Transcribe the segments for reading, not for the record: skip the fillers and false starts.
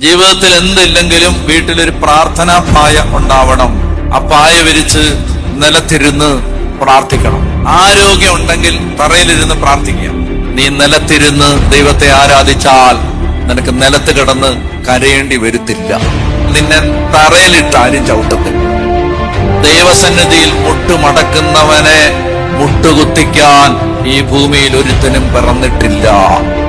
ജീവിതത്തിൽ എന്തില്ലെങ്കിലും വീട്ടിലൊരു പ്രാർത്ഥനാ പായ ഉണ്ടാവണം. ആ പായ വിരിച്ച് നിലത്തിരുന്ന് പ്രാർത്ഥിക്കണം. ആരോഗ്യം ഉണ്ടെങ്കിൽ തറയിലിരുന്ന് പ്രാർത്ഥിക്കാം. നീ നിലത്തിരുന്ന് ദൈവത്തെ ആരാധിച്ചാൽ നിനക്ക് നിലത്ത് കിടന്ന് കരയേണ്ടി വരുത്തില്ല. നിന്നെ തറയിലിട്ട് ആരും ചവിട്ടത്തില്ല. ദൈവസന്നിധിയിൽ മുട്ടുമടക്കുന്നവനെ മുട്ടുകുത്തിക്കാൻ ഈ ഭൂമിയിൽ ഒരുത്തനും പിറന്നിട്ടില്ല.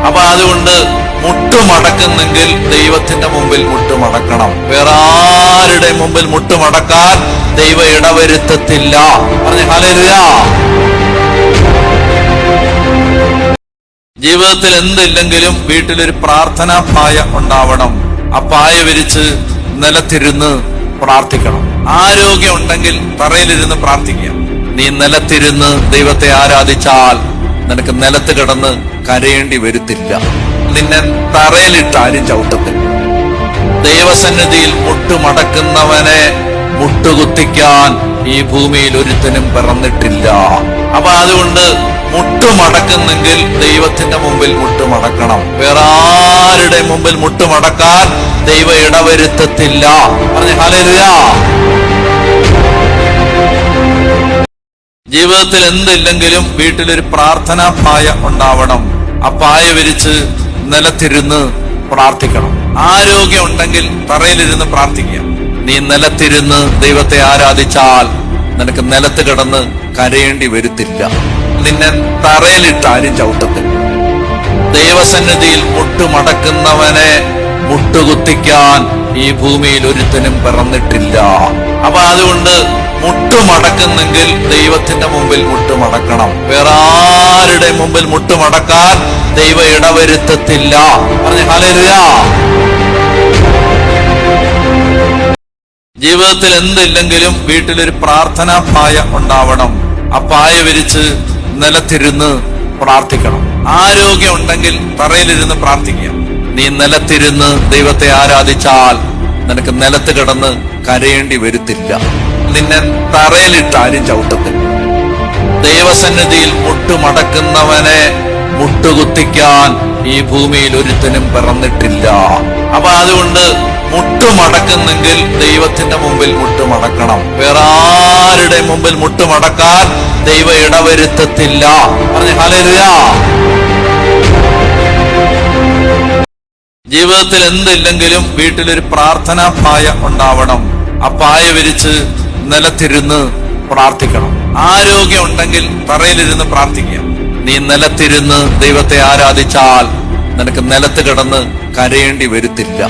അപ്പൊ അതുകൊണ്ട് മുട്ടുമടക്കുന്നെങ്കിൽ ദൈവത്തിന്റെ മുമ്പിൽ മുട്ടുമടക്കണം. വേറെ ആരുടെ മുമ്പിൽ മുട്ടുമടക്കാൻ ദൈവ ഇടവരുത്തത്തില്ല. പറഞ്ഞ ഹല്ലേലൂയ. ജീവിതത്തിൽ എന്തില്ലെങ്കിലും വീട്ടിലൊരു പ്രാർത്ഥനാ പായ ഉണ്ടാവണം. ആ പായ വിരിച്ച് നിലത്തിരുന്ന് പ്രാർത്ഥിക്കണം. ആരോഗ്യം ഉണ്ടെങ്കിൽ തറയിലിരുന്ന് പ്രാർത്ഥിക്കാം. നീ നിലത്തിരുന്ന് ദൈവത്തെ ആരാധിച്ചാൽ നിനക്ക് നിലത്ത് കിടന്ന് കരയേണ്ടി വരുത്തില്ല. നിന്നെ തറയിലിട്ട് ആരും ചവിട്ടത്തില്ല. ദൈവസന്നിധിയിൽ മുട്ടുമടക്കുന്നവനെ മുട്ടുകുത്തിക്കാൻ ഈ ഭൂമിയിൽ ഒരുത്തനും പിറന്നിട്ടില്ല. അപ്പൊ അതുകൊണ്ട് മുട്ടുമടക്കുന്നെങ്കിൽ ദൈവത്തിന്റെ മുമ്പിൽ മുട്ടുമടക്കണം. വേറെ ആരുടെ മുമ്പിൽ മുട്ടുമടക്കാൻ ദൈവ ഇടവരുത്തത്തില്ല. പറഞ്ഞ ഹല്ലേലൂയ. ജീവിതത്തിൽ എന്തില്ലെങ്കിലും വീട്ടിലൊരു പ്രാർത്ഥനാ പായ ഉണ്ടാവണം. ആ പായ വിരിച്ച് നിലത്തിരുന്ന് പ്രാർത്ഥിക്കണം. ആരോഗ്യം ഉണ്ടെങ്കിൽ തറയിലിരുന്ന് പ്രാർത്ഥിക്കാം. നീ നിലത്തിരുന്ന് ദൈവത്തെ ആരാധിച്ചാൽ നിനക്ക് നിലത്ത് കിടന്ന് കരയേണ്ടി വരുത്തില്ല. നിന്നെ തറയിലിട്ട് ആരും ചവിട്ടത്തില്ല. ദൈവസന്നിധിയിൽ മുട്ടുമടക്കുന്നവനെ മുട്ടുകുത്തിക്കാൻ ഈ ഭൂമിയിൽ ഒരുത്തനും പിറന്നിട്ടില്ല. അപ്പൊ അതുകൊണ്ട് മുട്ടുമടക്കുന്നെങ്കിൽ ദൈവത്തിന്റെ മുമ്പിൽ മുട്ടുമടക്കണം. വേറെ ആരുടെ മുമ്പിൽ മുട്ടുമടക്കാൻ ദൈവ ഇടവരുത്തത്തില്ല. പറഞ്ഞ ഹല്ലേലൂയ. ജീവിതത്തിൽ എന്തില്ലെങ്കിലും വീട്ടിലൊരു പ്രാർത്ഥനാ പായ ഉണ്ടാവണം. ആ പായ വിരിച്ച് നിലത്തിരുന്ന് പ്രാർത്ഥിക്കണം. ആരോഗ്യം ഉണ്ടെങ്കിൽ തറയിലിരുന്ന് പ്രാർത്ഥിക്കാം. നീ നിലത്തിരുന്ന് ദൈവത്തെ ആരാധിച്ചാൽ നിനക്ക് നിലത്ത് കിടന്ന് കരയേണ്ടി വരുത്തില്ല. നിന്നെ തറയിലിട്ട് ആരും ചവിട്ടത്തില്ല. ദൈവസന്നിധിയിൽ മുട്ടുമടക്കുന്നവനെ മുട്ടുകുത്തിക്കാൻ ഈ ഭൂമിയിൽ ഒരുത്തനും പിറന്നിട്ടില്ല. അപ്പൊ അതുകൊണ്ട് മുട്ടുമടക്കുന്നെങ്കിൽ ദൈവത്തിന്റെ മുമ്പിൽ മുട്ടുമടക്കണം. വേറെ ആരുടെ മുമ്പിൽ മുട്ടുമടക്കാൻ ദൈവ ഇടവരുത്തത്തില്ല. പറഞ്ഞ ഹല്ലേലൂയ. ജീവിതത്തിൽ എന്തില്ലെങ്കിലും വീട്ടിലൊരു പ്രാർത്ഥനാ പായ ഉണ്ടാവണം. ആ പായ വിരിച്ച് നിലത്തിരുന്ന് പ്രാർത്ഥിക്കണം. ആരോഗ്യം ഉണ്ടെങ്കിൽ തറയിലിരുന്ന് പ്രാർത്ഥിക്കാം. നീ നിലത്തിരുന്ന് ദൈവത്തെ ആരാധിച്ചാൽ നിനക്ക് നിലത്ത് കിടന്ന് കരയേണ്ടി വരുത്തില്ല.